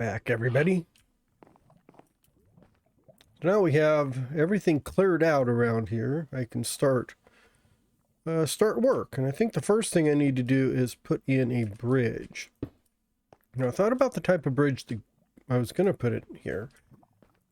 back, everybody. Now we have everything cleared out around here. I can start work. And I think the first thing I need to do is put in a bridge. Now, I thought about the type of bridge that I was going to put it here.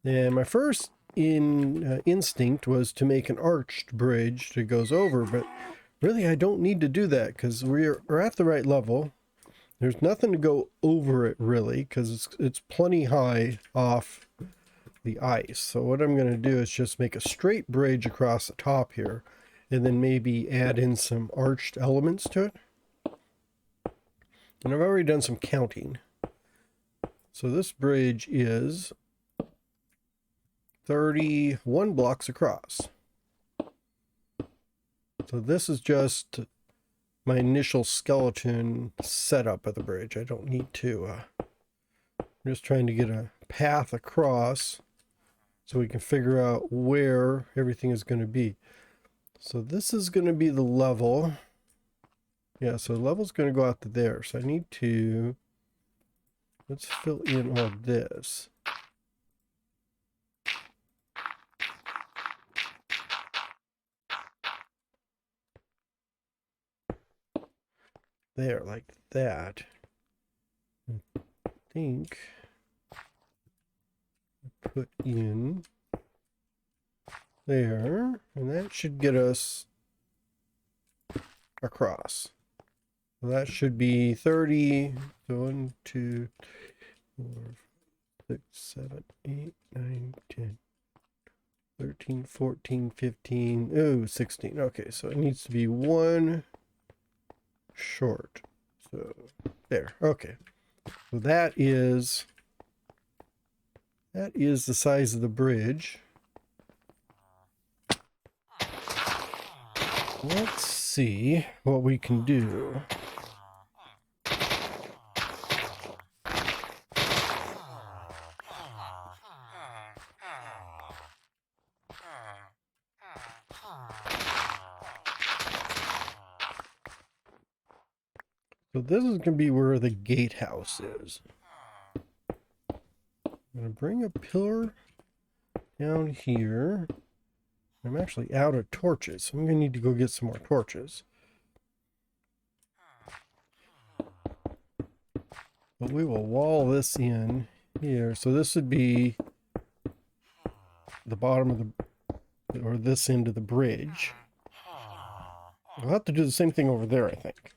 And my first instinct was to make an arched bridge that goes over, but really I don't need to do that because we're at the right level. There's nothing to go over it really because it's plenty high off the ice. So what I'm going to do is just make a straight bridge across the top here and then maybe add in some arched elements to it. And I've already done some counting. So this bridge is 31 blocks across. So this is just my initial skeleton setup of the bridge. I don't need to, I'm just trying to get a path across so we can figure out where everything is going to be. So this is going to be the level. Yeah, so the level's going to go out to there. So I need to, let's fill in all this. There, like that. I think put in there, and that should get us across. So that should be 30. So 1, 2, 4, 6, 7, 8, 9, 10, 13, 14, 15, oh, 16. Okay, so it needs to be one short. So there. Okay. So that is the size of the bridge. Let's see what we can do. So this is going to be where the gatehouse is. I'm going to bring a pillar down here. I'm actually out of torches, so I'm going to need to go get some more torches. But we will wall this in here. So this would be the bottom of the, or this end of the bridge. I'll have to do the same thing over there, I think.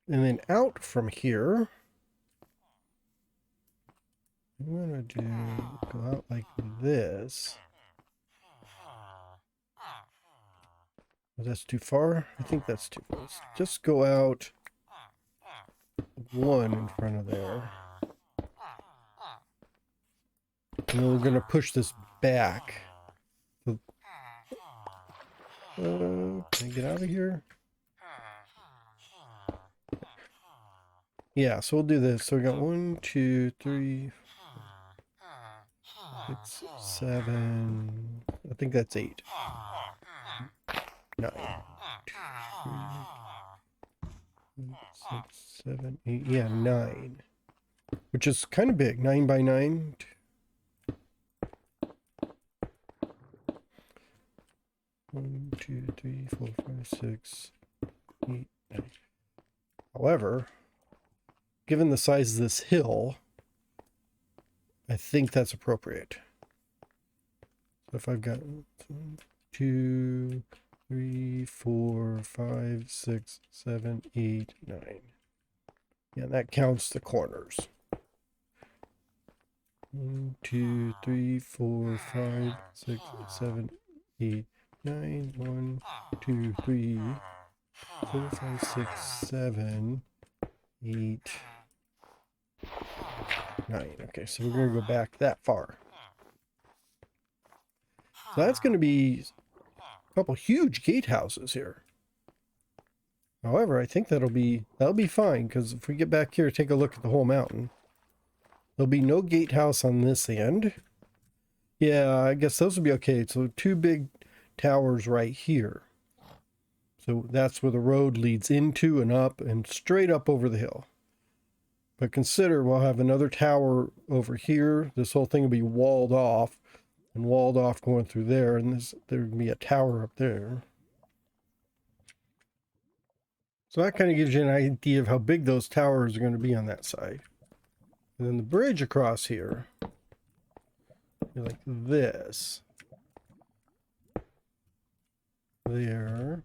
And then out from here, I'm going to go out like this. Oh, that's too far? I think that's too close. Just go out one in front of there. And then we're going to push this back. Can I get out of here? Yeah, so we'll do this. So we got 1, 2, 3, 4, 6, 7. I think that's 8. 9. 2, 6, 7, 8. Yeah, 9. Which is kind of big. 9 by 9. 1, 2, 3, 4, 5, 6, 8, 9. However, given the size of this hill, I think that's appropriate. So if I've got 1, 2, 3, 4, 5, 6, 7, 8, 9. Yeah, that counts the corners. 1, 2, 3, 4, 5, 6, 7, 8, 9. 1, 2, 3, 4, 5, 6, 7, 8, 9. Okay, so we're going to go back that far. So that's going to be a couple huge gatehouses here. However, I think that'll be fine, because if we get back here, take a look at the whole mountain. There'll be no gatehouse on this end. Yeah, I guess those will be okay. So 2 big towers right here. So that's where the road leads into and up and straight up over the hill. But consider we'll have another tower over here. This whole thing will be walled off and walled off going through there. And there'll be a tower up there. So that kind of gives you an idea of how big those towers are going to be on that side. And then the bridge across here, like this. There.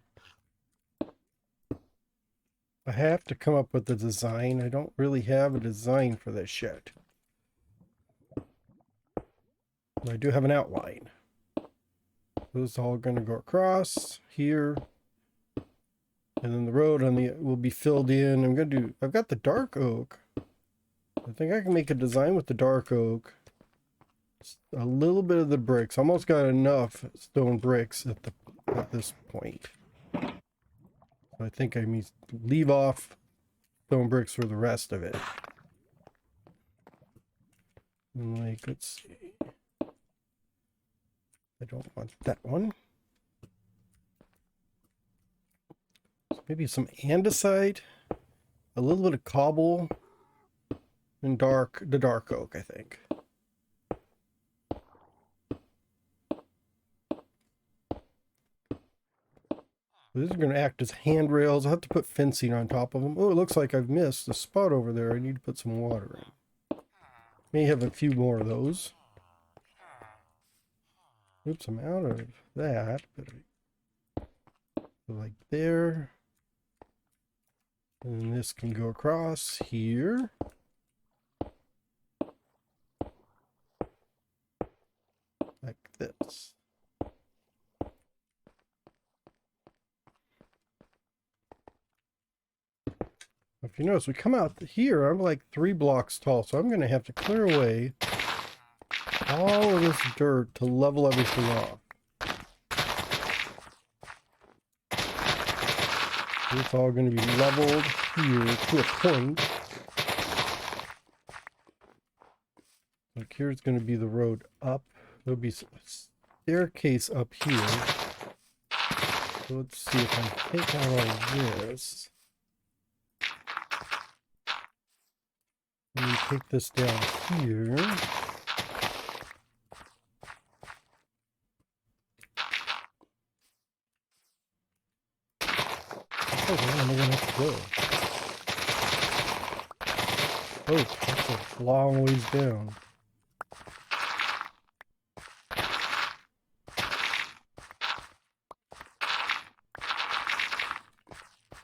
I have to come up with a design. I don't really have a design for this yet. But I do have an outline. This is all going to go across here. And then the road on the will be filled in. I've got the dark oak. I think I can make a design with the dark oak. Just a little bit of the bricks. Almost got enough stone bricks at this point. So I think I need to leave off stone bricks for the rest of it. And like, let's see. I don't want that one. Maybe some andesite, a little bit of cobble, and the dark oak, I think. This is going to act as handrails. I'll have to put fencing on top of them. Oh, it looks like I've missed a spot over there. I need to put some water in. May have a few more of those. Oops, I'm out of that. But like there. And this can go across here. Like this. If you notice, we come out here, I'm like 3 blocks tall, so I'm going to have to clear away all of this dirt to level everything off. It's all going to be leveled here to a point. Like here's going to be the road up. There'll be a staircase up here. So let's see if I take out all this. Let me take this down here. Oh, where am I going to have to go? Oh, that's a long ways down.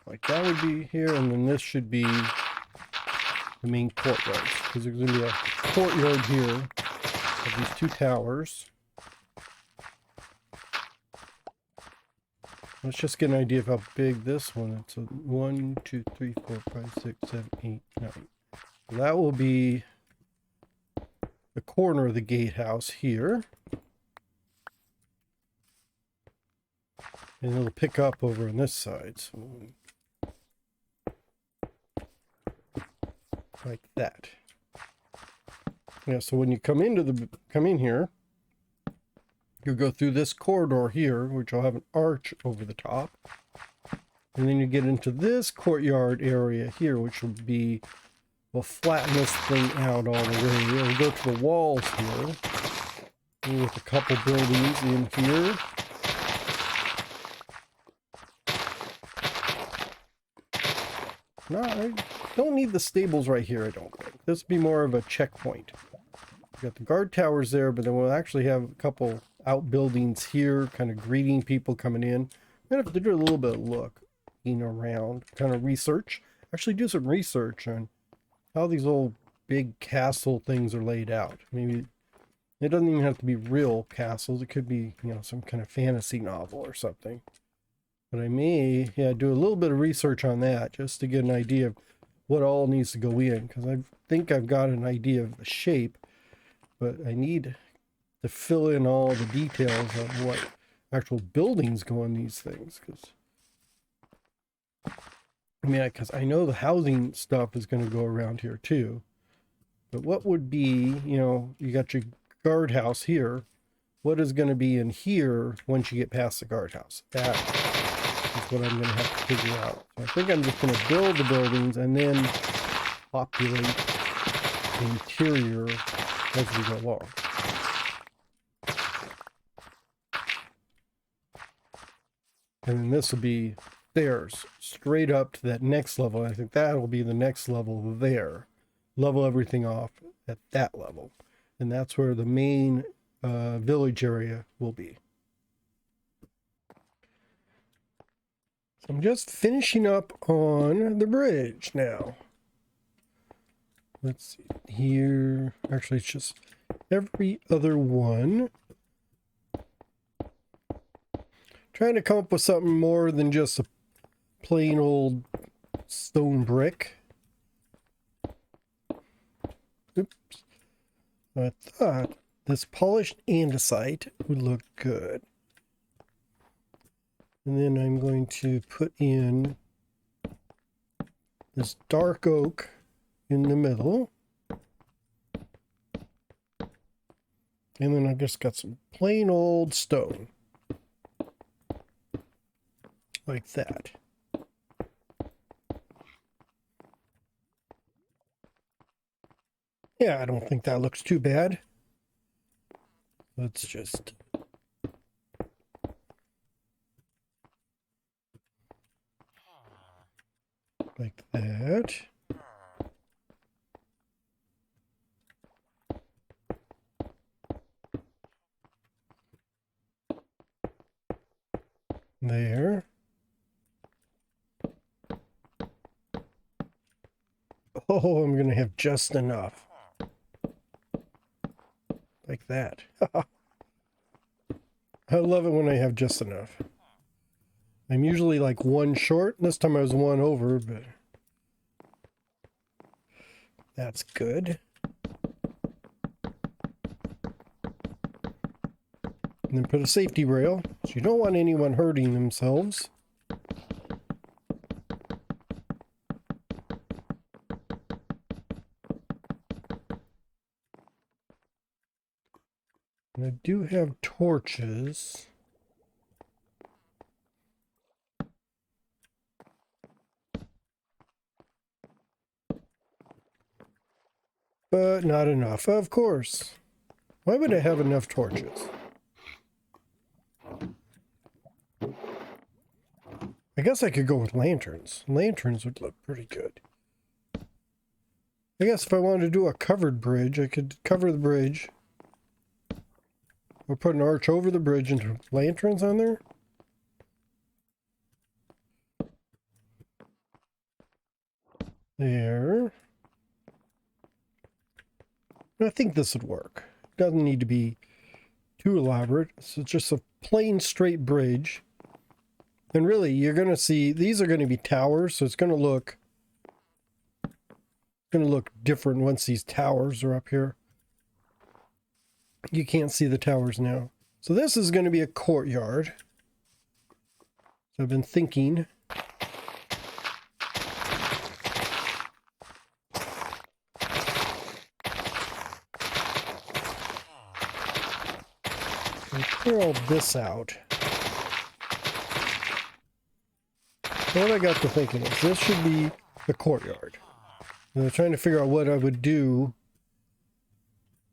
Like that would be here, and then this should be the main courtyard. Because there's going to be a courtyard here of these 2 towers. Let's just get an idea of how big this one is. So 1, 2, 3, 4, 5, 6, 7, 8, 9. So that will be the corner of the gatehouse here. And it'll pick up over on this side. So like that. Yeah, so when you come in here, you'll go through this corridor here, which will have an arch over the top. And then you get into this courtyard area here, which will be, we'll flatten this thing out all the way. We'll go to the walls here, with a couple buildings in here. No, I don't need the stables right here, I don't think. This will be more of a checkpoint. We got the guard towers there, but then we'll actually have a couple outbuildings here, kind of greeting people coming in. I'm gonna have to do a little bit of looking around, kind of research. Actually do some research on how these old big castle things are laid out. Maybe it doesn't even have to be real castles. It could be, you know, some kind of fantasy novel or something. But I may, do a little bit of research on that just to get an idea of what all needs to go in. Because I think I've got an idea of the shape, but I need to fill in all the details of what actual buildings go in these things. Because I know the housing stuff is going to go around here too. But what would be, you got your guardhouse here. What is going to be in here once you get past the guardhouse? That is what I'm going to have to figure out. So I think I'm just going to build the buildings and then populate the interior as we go along. And then this will be stairs straight up to that next level. I think that will be the next level there. Level everything off at that level. And that's where the main village area will be. So I'm just finishing up on the bridge now. Let's see here. Actually, it's just every other one. Trying to come up with something more than just a plain old stone brick. Oops. I thought this polished andesite would look good. And then I'm going to put in this dark oak in the middle. And then I've just got some plain old stone. Like that. Yeah, I don't think that looks too bad. Let's just... like that. There. Oh, I'm going to have just enough. Like that. I love it when I have just enough. I'm usually like one short. This time I was one over, but that's good. And then put a safety rail, so you don't want anyone hurting themselves. And I do have torches. But not enough, of course. Why would I have enough torches? I guess I could go with lanterns. Lanterns would look pretty good. I guess if I wanted to do a covered bridge, I could cover the bridge. Or put an arch over the bridge and put lanterns on there. There. I think this would work. Doesn't need to be too elaborate. So it's just a plain straight bridge. And really, you're going to see, these are going to be towers, so it's going to look different once these towers are up here. You can't see the towers now. So this is going to be a courtyard. So I've been thinking. I'll clear all this out. So what I got to thinking is this should be the courtyard. And I'm trying to figure out what I would do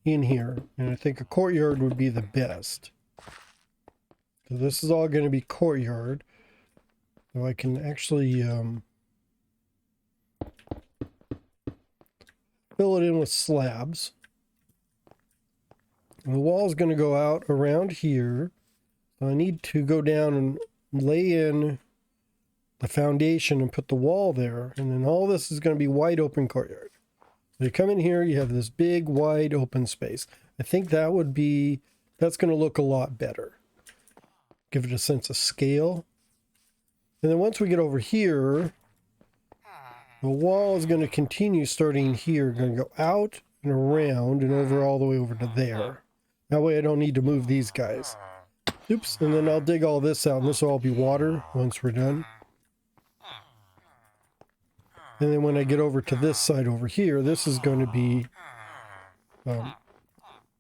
in here. And I think a courtyard would be the best. So this is all going to be courtyard. So I can actually fill it in with slabs. And the wall is going to go out around here. So I need to go down and lay in the foundation and put the wall there. And then all this is going to be wide open courtyard. So you come in here, you have this big wide open space. I think that would be, that's going to look a lot better. Give it a sense of scale. And then once we get over here, the wall is going to continue starting here. Going to go out and around and over all the way over to there. That way I don't need to move these guys. Oops, and then I'll dig all this out and this will all be water once we're done. And then when I get over to this side over here, this is going to be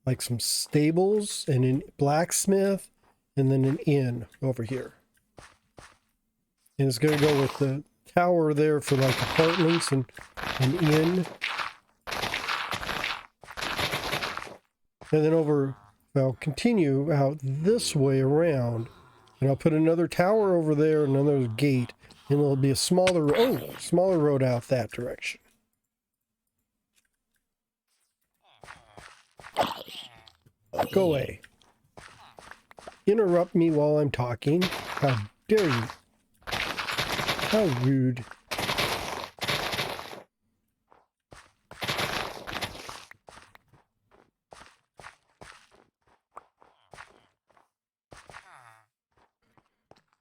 like some stables and a blacksmith and then an inn over here. And it's going to go with the tower there for like apartments and an inn. And then over, I'll continue out this way around. And I'll put another tower over there and another gate. And there'll be a smaller road out that direction. Go away. Interrupt me while I'm talking. How dare you? How rude.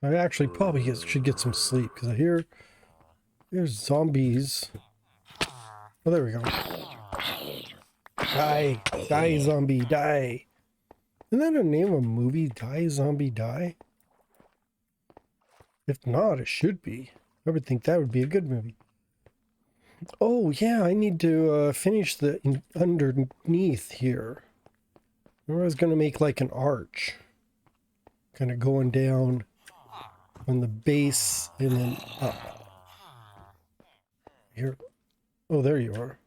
I actually probably should get some sleep because I hear there's zombies. Oh, there we go. Die. Die, zombie. Die. Isn't that a name of a movie? Die, zombie, die? If not, it should be. I would think that would be a good movie. Oh, yeah, I need to finish the underneath here. Remember I was going to make like an arch. Kind of going down on the base and then up. Here. Oh, there you are.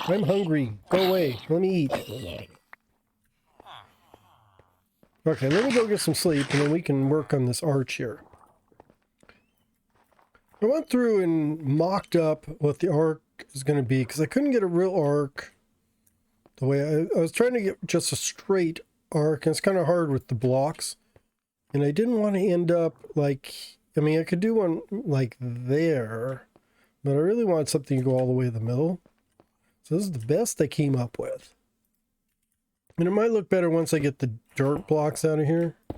I'm hungry. Go away. Let me eat. Okay, let me go get some sleep and then we can work on this arch here. I went through and mocked up what the arc is going to be because I couldn't get a real arc the way I was trying to get just a straight arc, and it's kind of hard with the blocks. And I didn't want to end up like, I mean, I could do one like there, but I really wanted something to go all the way to the middle. So this is the best I came up with. And it might look better once I get the dirt blocks out of here. I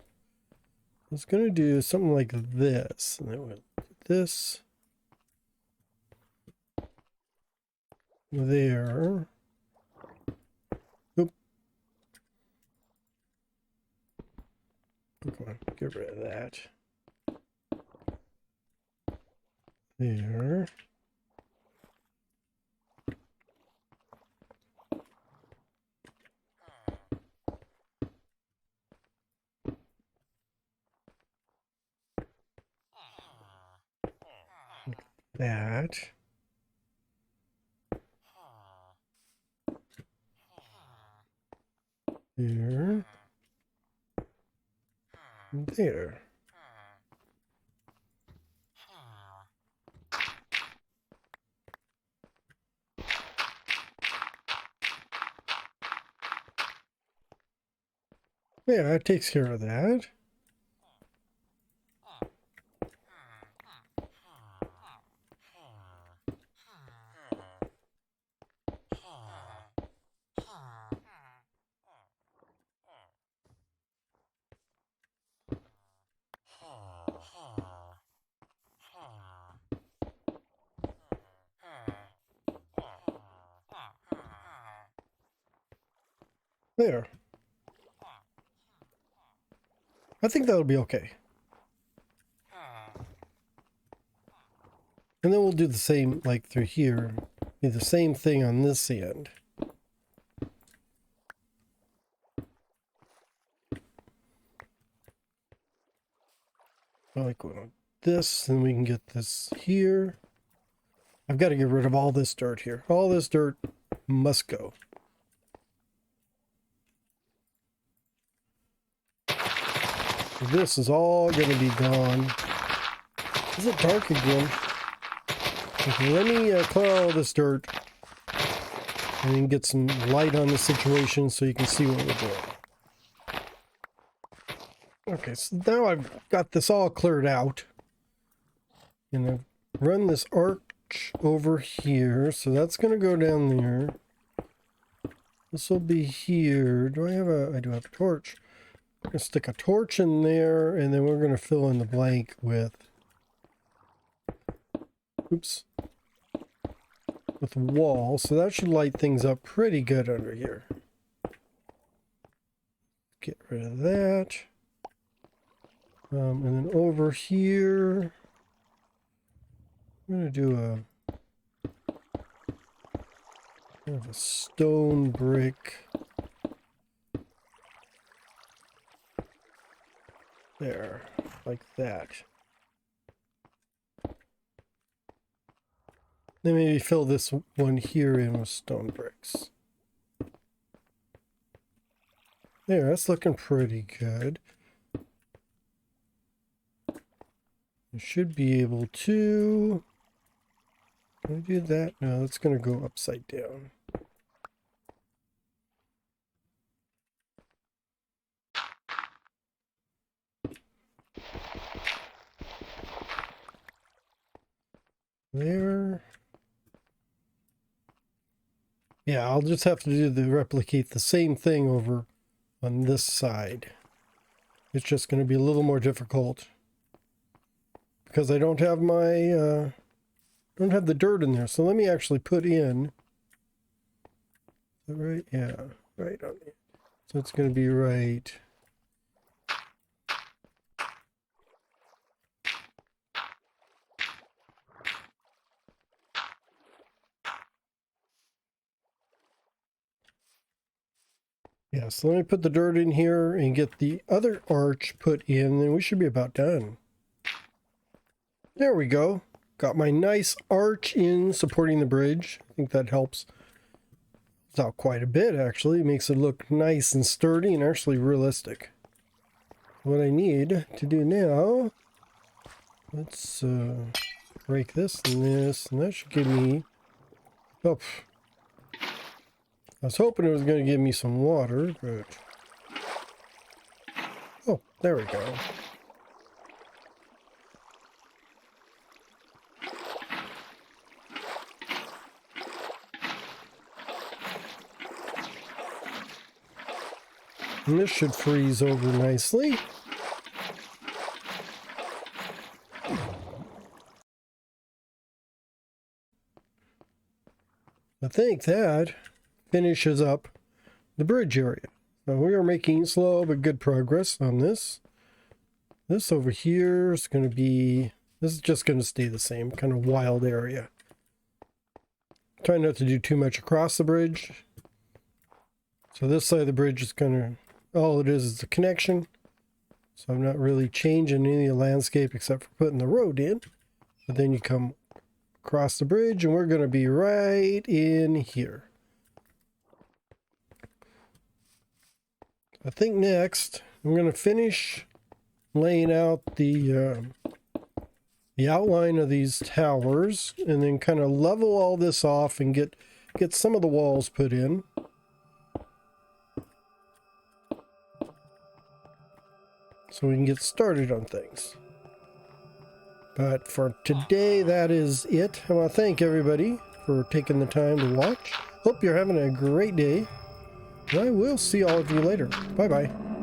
was going to do something like this. And then this. There. Oop. Come on, get rid of that. There. That. There. And there. Yeah, that takes care of that. There. I think that'll be okay. And then we'll do the same like through here. Do the same thing on this end. Like this, and we can get this here. I've got to get rid of all this dirt here. All this dirt must go. This is all going to be gone. Is it dark again? Okay, let me clear all this dirt and then get some light on the situation so you can see what we're doing. Okay, so now I've got this all cleared out. And I've run this arch over here, so that's going to go down there. This will be here. Do I have I do have a torch. I'm going to stick a torch in there, and then we're going to fill in the blank with, oops, with wall. So that should light things up pretty good under here. Get rid of that. And then over here, I'm going to do kind of a stone brick. There, like that. Then maybe fill this one here in with stone bricks. There, that's looking pretty good. I should be able to... Can I do that? No, that's going to go upside down. There. Yeah, I'll just have to replicate the same thing over on this side. It's just going to be a little more difficult because I don't have my don't have the dirt in there. So let me actually put in. Is that right? Yeah, right on it. So it's going to be right. Yeah, so let me put the dirt in here and get the other arch put in, and we should be about done. There we go. Got my nice arch in supporting the bridge. I think that helps out quite a bit, actually. It makes it look nice and sturdy and actually realistic. What I need to do now, let's break this, and that should give me... Oh, I was hoping it was going to give me some water, but... Oh, there we go. And this should freeze over nicely. I think that finishes up the bridge area. Now we are making slow but good progress on this. This over here is going to be, this is just going to stay the same, kind of wild area. Try not to do too much across the bridge. So this side of the bridge is going to, all it is the connection. So I'm not really changing any of the landscape except for putting the road in. But then you come across the bridge and we're going to be right in here. I think next I'm going to finish laying out the outline of these towers and then kind of level all this off and get some of the walls put in. So we can get started on things. But for today, that is it. I want to thank everybody for taking the time to watch. Hope you're having a great day. I will see all of you later. Bye-bye.